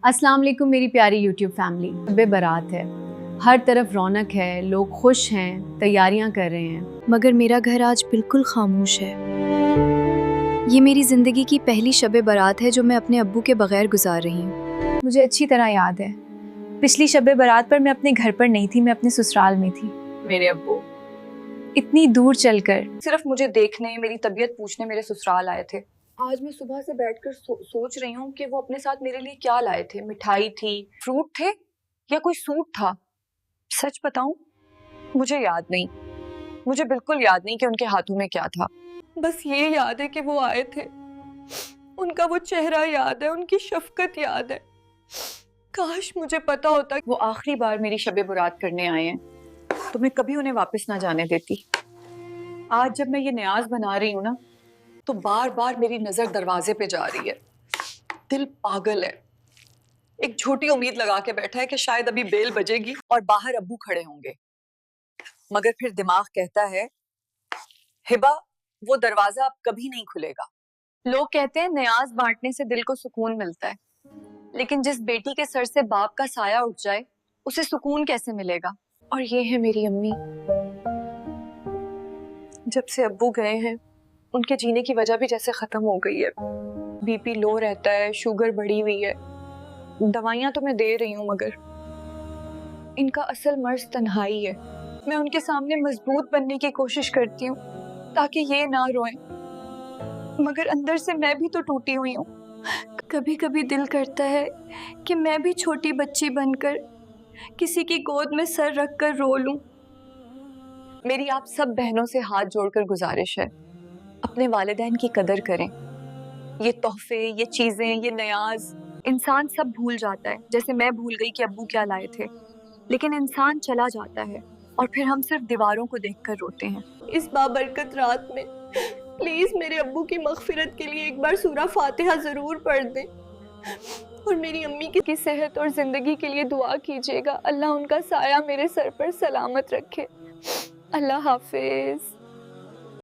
अस्सलाम वालेकुम मेरी प्यारी यूट्यूब फैमिली। शब बारात है, हर तरफ रौनक है, लोग खुश हैं, तैयारियां कर रहे हैं, मगर मेरा घर आज बिल्कुल खामोश है। ये मेरी ज़िंदगी की पहली शब बारात है जो मैं अपने अब्बू के बगैर गुजार रही हूँ। मुझे अच्छी तरह याद है, पिछली शब बारात पर मैं अपने घर पर नहीं थी, मैं अपने ससुराल में थी। मेरे अब्बू इतनी दूर चलकर सिर्फ मुझे देखने, मेरी तबीयत पूछने मेरे ससुराल आए थे। आज मैं सुबह से बैठकर सोच रही हूँ कि वो अपने साथ मेरे लिए क्या लाए थे। मिठाई थी, फ्रूट थे या कोई सूट था। सच बताऊं, मुझे याद नहीं, मुझे बिल्कुल याद नहीं कि उनके हाथों में क्या था। बस ये याद है कि वो आए थे, उनका वो चेहरा याद है, उनकी शफकत याद है। काश मुझे पता होता कि वो आखिरी बार मेरी शब बारात करने आए हैं तो मैं कभी उन्हें वापस ना जाने देती। आज जब मैं ये न्याज बना रही हूँ ना, तो बार बार मेरी नजर दरवाजे पे जा रही है। दिल पागल है, एक झूठी उम्मीद लगा के बैठा है कि शायद अभी बेल बजेगी और बाहर अब्बू खड़े होंगे। मगर फिर दिमाग कहता है, हिबा वो दरवाजा अब कभी नहीं खुलेगा। लोग कहते हैं न्याज बांटने से दिल को सुकून मिलता है, लेकिन जिस बेटी के सर से बाप का साया उठ जाए उसे सुकून कैसे मिलेगा। और ये है मेरी अम्मी, जब से अब्बू गए हैं उनके जीने की वजह भी जैसे खत्म हो गई है। बीपी लो रहता है, शुगर बढ़ी हुई है, दवाइयां तो मैं दे रही हूँ मगर इनका असल मर्ज तन्हाई है। मैं उनके सामने मजबूत बनने की कोशिश करती हूँ ताकि ये ना रोएं, मगर अंदर से मैं भी तो टूटी हुई हूँ। कभी कभी दिल करता है कि मैं भी छोटी बच्ची बनकर किसी की गोद में सर रखकर रो लूं। मेरी आप सब बहनों से हाथ जोड़कर गुजारिश है, अपने वालिदैन की कदर करें। ये तोहफे, ये चीजें, ये न्याज, इंसान सब भूल जाता है। जैसे मैं भूल गई कि अब्बू क्या लाए थे। लेकिन इंसान चला जाता है और फिर हम सिर्फ दीवारों को देखकर रोते हैं। इस बाबरकत रात में प्लीज मेरे अब्बू की मगफिरत के लिए एक बार सूरा फातिहा जरूर पढ़ दें और मेरी अम्मी की सेहत और जिंदगी के लिए दुआ कीजिएगा। अल्लाह उनका साया मेरे सर पर सलामत रखे। अल्लाह हाफिज।